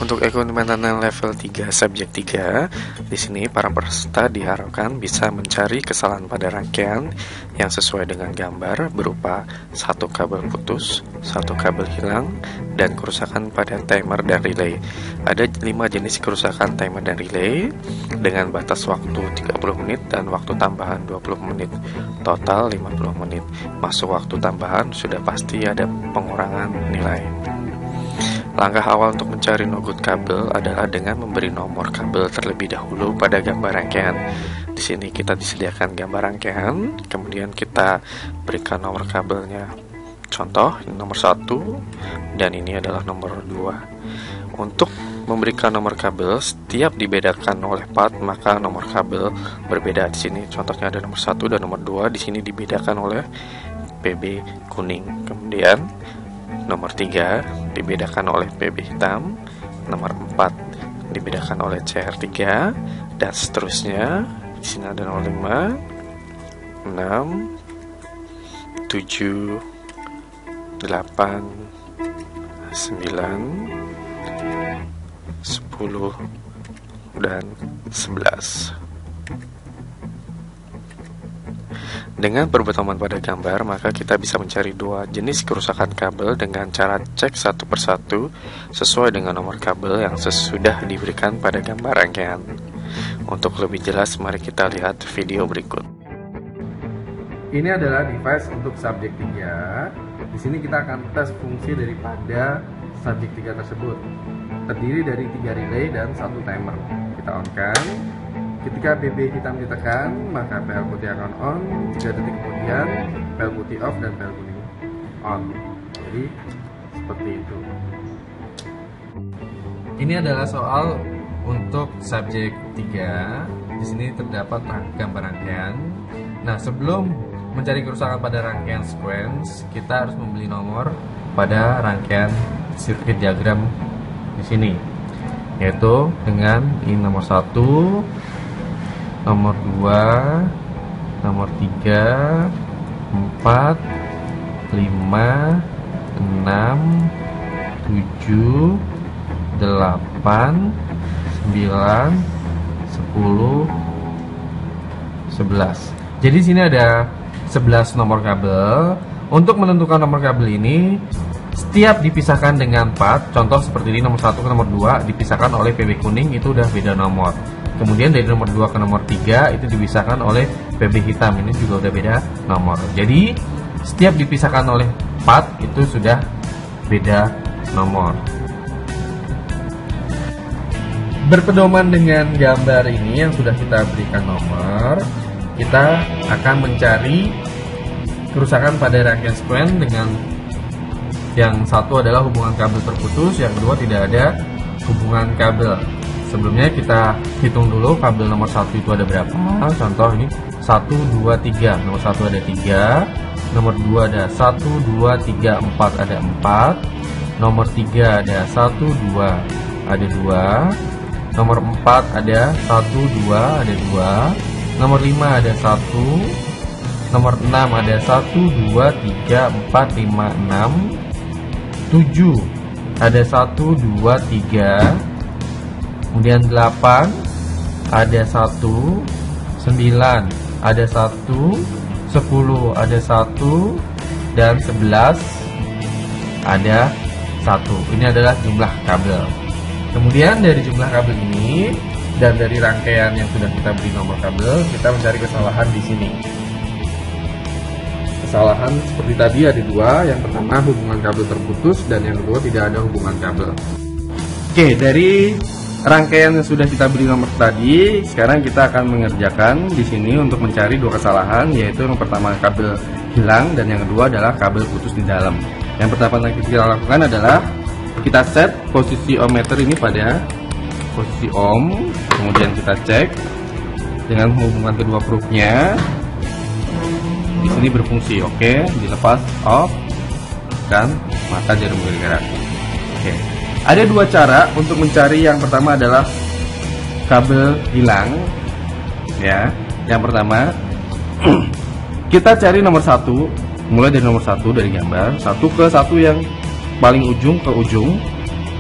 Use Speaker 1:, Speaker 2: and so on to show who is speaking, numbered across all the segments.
Speaker 1: Untuk ekonomi level 3 subjek 3, di sini para peserta diharapkan bisa mencari kesalahan pada rangkaian yang sesuai dengan gambar berupa satu kabel putus, satu kabel hilang, dan kerusakan pada timer dan relay. Ada 5 jenis kerusakan timer dan relay dengan batas waktu 30 menit dan waktu tambahan 20 menit, total 50 menit. Masuk waktu tambahan sudah pasti ada pengurangan nilai. Langkah awal untuk mencari no good kabel adalah dengan memberi nomor kabel terlebih dahulu pada gambar rangkaian. Di sini kita disediakan gambar rangkaian, kemudian kita berikan nomor kabelnya. Contoh, ini nomor 1 dan ini adalah nomor 2. Untuk memberikan nomor kabel setiap dibedakan oleh part, maka nomor kabel berbeda. Di sini contohnya ada nomor 1 dan nomor 2, di sini dibedakan oleh PB kuning. Kemudian nomor 3 dibedakan oleh PB hitam, nomor 4 dibedakan oleh CR3, dan seterusnya. Di sini ada nomor 5, 6, 7, 8, 9, 10, dan 11. Dengan berpedoman pada gambar, maka kita bisa mencari 2 jenis kerusakan kabel dengan cara cek satu persatu sesuai dengan nomor kabel yang sesudah diberikan pada gambar rangkaian. Untuk lebih jelas, mari kita lihat video berikut.
Speaker 2: Ini adalah device untuk subjek 3. Di sini kita akan tes fungsi daripada subjek 3 tersebut. Terdiri dari 3 relay dan 1 timer. Kita on-kan. Ketika BB hitam ditekan, maka PL putih akan on. 3 detik kemudian, PL putih off dan PL kuning on. Jadi seperti itu. Ini adalah soal untuk subjek 3. Di sini terdapat gambar rangkaian. Nah, sebelum mencari kerusakan pada rangkaian sequence, kita harus membeli nomor pada rangkaian sirkuit diagram di sini, yaitu dengan ini nomor 1, nomor 2, nomor 3, 4, 5, 6, 7, 8, 9, 10, 11. Jadi di sini ada 11 nomor kabel. Untuk menentukan nomor kabel ini, setiap dipisahkan dengan part, contoh seperti ini nomor 1 ke nomor 2 dipisahkan oleh PB kuning, itu udah beda nomor. Kemudian dari nomor 2 ke nomor 3 itu dipisahkan oleh PB hitam, ini juga udah beda nomor. Jadi setiap dipisahkan oleh part itu sudah beda nomor. Berpedoman dengan gambar ini yang sudah kita berikan nomor, kita akan mencari kerusakan pada rangkaian sequence dengan yang satu adalah hubungan kabel terputus, yang kedua tidak ada hubungan kabel. Sebelumnya kita hitung dulu kabel nomor 1 itu ada berapa. Contoh ini 1, 2, 3. Nomor 1 ada 3, nomor 2 ada 1, 2, 3, 4 ada 4. Nomor 3 ada 1, 2 ada 2. Nomor 4 ada 1, 2 ada 2. Nomor 5 ada 1. Nomor 6 ada 1, 2, 3, 4, 5, 6. 7 ada 1, 2, 3. Kemudian 8 ada 1, 9 ada 1, 10 ada 1, dan 11 ada 1. Ini adalah jumlah kabel. Kemudian dari jumlah kabel ini dan dari rangkaian yang sudah kita beri nomor kabel, kita mencari kesalahan di sini. Kesalahan seperti tadi ada 2. Yang pertama hubungan kabel terputus dan yang kedua tidak ada hubungan kabel. Oke, dari rangkaian yang sudah kita beri nomor tadi, sekarang kita akan mengerjakan di sini untuk mencari 2 kesalahan, yaitu yang pertama kabel hilang dan yang kedua adalah kabel putus di dalam. Yang pertama yang kita lakukan adalah kita set posisi ohmmeter ini pada posisi ohm, kemudian kita cek dengan hubungan kedua probe-nya. Di sini berfungsi, oke, dilepas off dan maka jarum bergerak. Oke. Ada 2 cara untuk mencari. Yang pertama adalah kabel hilang, ya. Yang pertama kita cari nomor 1, mulai dari nomor 1 dari gambar 1 ke 1 yang paling ujung ke ujung.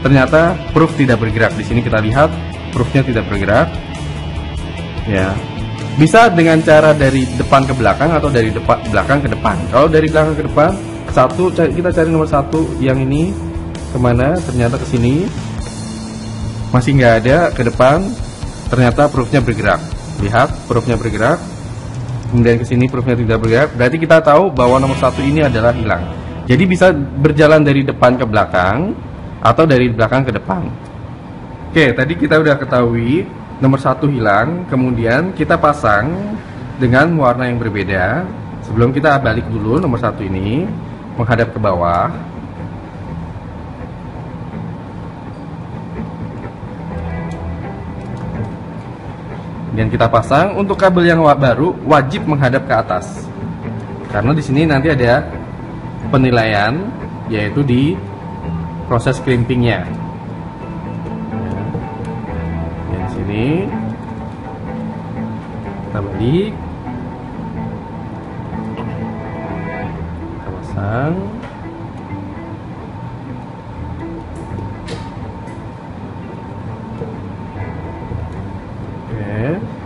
Speaker 2: ternyata proof tidak bergerak. Di sini kita lihat proofnya tidak bergerak. Ya, bisa dengan cara dari depan ke belakang atau dari belakang ke depan. Kalau dari belakang ke depan, kita cari nomor 1 yang ini kemana? Ternyata ke sini, masih nggak ada. Ke depan, ternyata proofnya bergerak. Lihat, proofnya bergerak. Kemudian ke sini proofnya tidak bergerak. Berarti kita tahu bahwa nomor 1 ini adalah hilang. Jadi bisa berjalan dari depan ke belakang atau dari belakang ke depan. Oke, tadi kita udah ketahui nomor 1 hilang, kemudian kita pasang dengan warna yang berbeda. Sebelum kita balik dulu, nomor 1 ini menghadap ke bawah. Kemudian kita pasang. Untuk kabel yang baru wajib menghadap ke atas, karena di sini nanti ada penilaian, yaitu di proses crimpingnya. Di sini kita balik, kita pasang.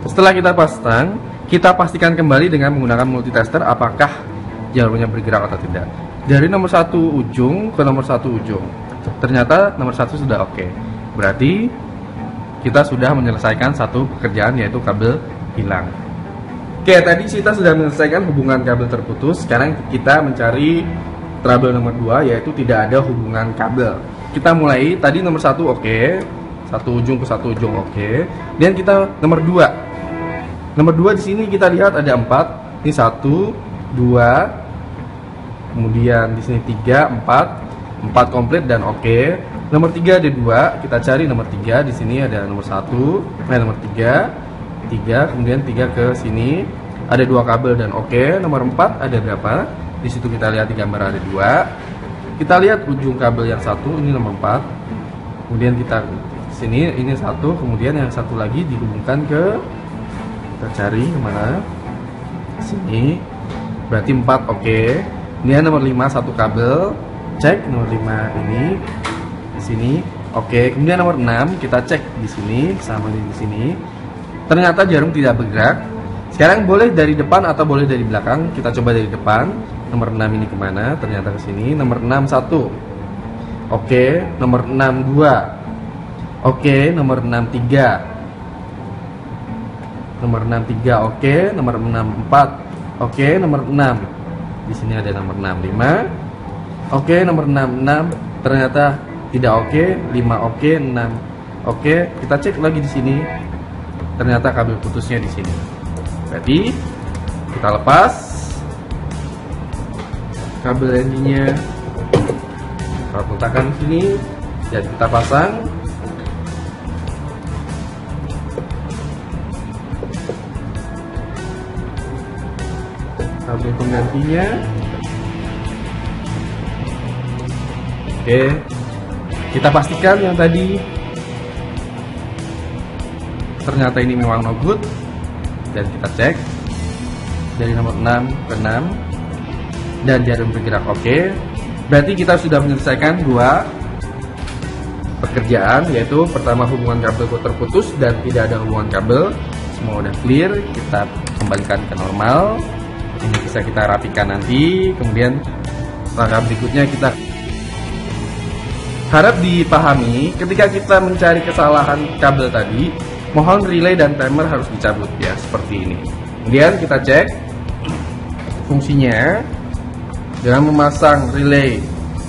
Speaker 2: Setelah kita pasang, kita pastikan kembali dengan menggunakan multitester apakah jalurnya bergerak atau tidak. Dari nomor 1 ujung ke nomor 1 ujung, ternyata nomor 1 sudah oke. Berarti kita sudah menyelesaikan satu pekerjaan, yaitu kabel hilang. Oke, tadi kita sudah menyelesaikan hubungan kabel terputus. Sekarang kita mencari trouble nomor 2, yaitu tidak ada hubungan kabel. Kita mulai, tadi nomor 1 oke, 1 ujung ke 1 ujung oke. Dan kita nomor 2. Nomor 2 di sini kita lihat ada 4. Ini 1, 2. Kemudian di sini 3, 4 komplit dan oke. Nomor 3 ada 2. Kita cari nomor 3. Di sini ada nomor 1, nomor 3. 3, kemudian 3 ke sini. Ada 2 kabel dan oke. Nomor 4 ada berapa? Di situ kita lihat di gambar ada 2. Kita lihat ujung kabel yang 1, ini nomor 4. Kemudian kita sini, ini 1, kemudian yang satu lagi dihubungkan ke, kita cari kemana, sini, berarti 4 oke. Ini nomor 5 satu kabel, cek nomor 5 ini di sini oke. Kemudian nomor 6 kita cek di sini, sama di sini, ternyata jarum tidak bergerak. Sekarang boleh dari depan atau boleh dari belakang. Kita coba dari depan. Nomor 6 ini kemana? Ternyata ke sini. Nomor 6 1 oke. Nomor 6 2 oke. Nomor 6 3 nomor 6 3 oke. Nomor 6 4 oke. Nomor 6 di sini ada nomor 6 5 oke. Nomor 6 6 ternyata tidak oke. 5 oke. 6 oke. Kita cek lagi di sini, ternyata kabel putusnya di sini. Berarti kita lepas kabel ND-nya, kita letakkan di sini dan kita pasang. Kabel penggantinya. Oke, kita pastikan yang tadi ternyata ini memang no good, dan kita cek dari nomor 6 ke 6 dan jarum bergerak oke. Berarti kita sudah menyelesaikan 2 pekerjaan, yaitu pertama hubungan kabel terputus dan tidak ada hubungan kabel. Semua udah clear, kita kembalikan ke normal. Ini bisa kita rapikan nanti. Kemudian langkah berikutnya kita harap dipahami, ketika kita mencari kesalahan kabel tadi, mohon relay dan timer harus dicabut ya, seperti ini. Kemudian kita cek fungsinya dengan memasang relay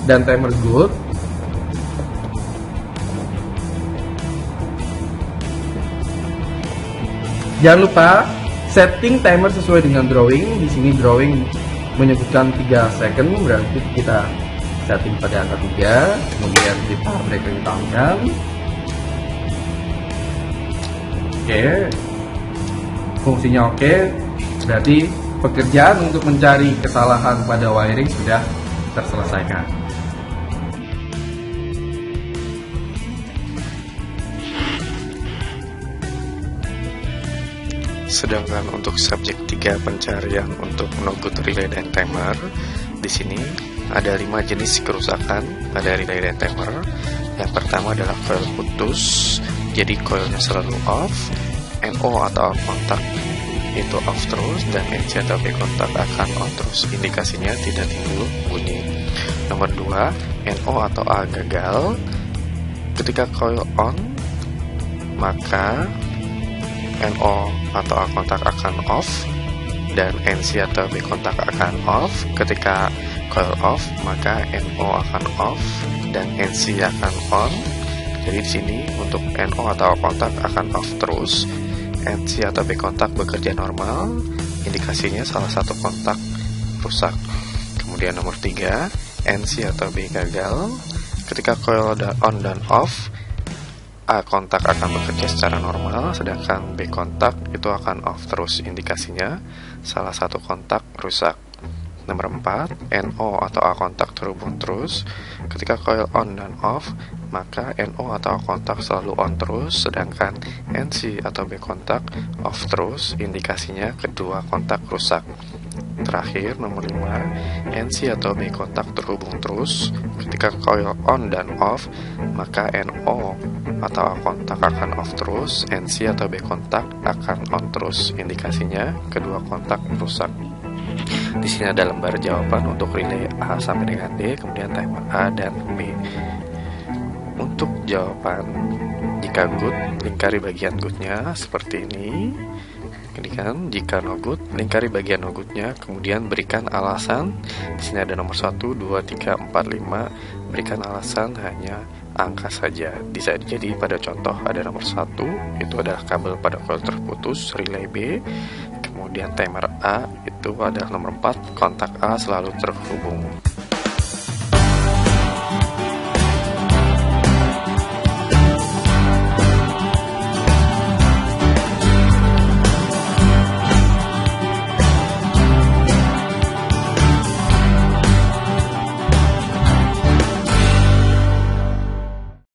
Speaker 2: dan timer good. Jangan lupa setting timer sesuai dengan drawing. Di sini drawing menyebutkan 3 second, berarti kita setting pada angka 3. Kemudian kita breaker ditahankan. Oke, fungsinya oke. Berarti pekerjaan untuk mencari kesalahan pada wiring sudah terselesaikan.
Speaker 1: Sedangkan untuk subjek 3 pencarian untuk no good relay dan timer, di sini ada 5 jenis kerusakan pada relay dan timer. Yang pertama adalah coil putus, jadi coilnya selalu off, NO atau out kontak itu off terus, dan NC atau B kontak akan on terus, indikasinya tidak timbul bunyi. Nomor 2, NO atau A gagal. Ketika coil on, maka NO atau A kontak akan off, dan NC atau B kontak akan off. Ketika coil off, maka NO akan off dan NC akan on. Jadi di sini untuk NO atau A kontak akan off terus, NC atau B kontak bekerja normal, indikasinya salah satu kontak rusak. Kemudian nomor 3, NC atau B gagal. Ketika coil on dan off, A kontak akan bekerja secara normal, sedangkan B kontak itu akan off terus, indikasinya salah satu kontak rusak. Nomor 4, NO atau A kontak terhubung terus. Ketika coil on dan off, maka NO atau A kontak selalu on terus, sedangkan NC atau B kontak off terus, indikasinya kedua kontak rusak. Terakhir, nomor 5, NC atau B kontak terhubung terus. Ketika coil on dan off, maka NO atau A kontak akan off terus, NC atau B kontak akan on terus, indikasinya kedua kontak rusak. Di sini ada lembar jawaban untuk relay A sampai dengan D, kemudian timer A dan B. Untuk jawaban, jika good, lingkari bagian goodnya seperti ini. Ini kan, jika no good, lingkari bagian no goodnya, kemudian berikan alasan. Di sini ada nomor 1, 2, 3, 4, 5. Berikan alasan hanya angka saja. Bisa jadi pada contoh ada nomor 1, itu adalah kabel pada coil terputus, relay B. Kemudian timer A itu adalah nomor 4, kontak A selalu terhubung.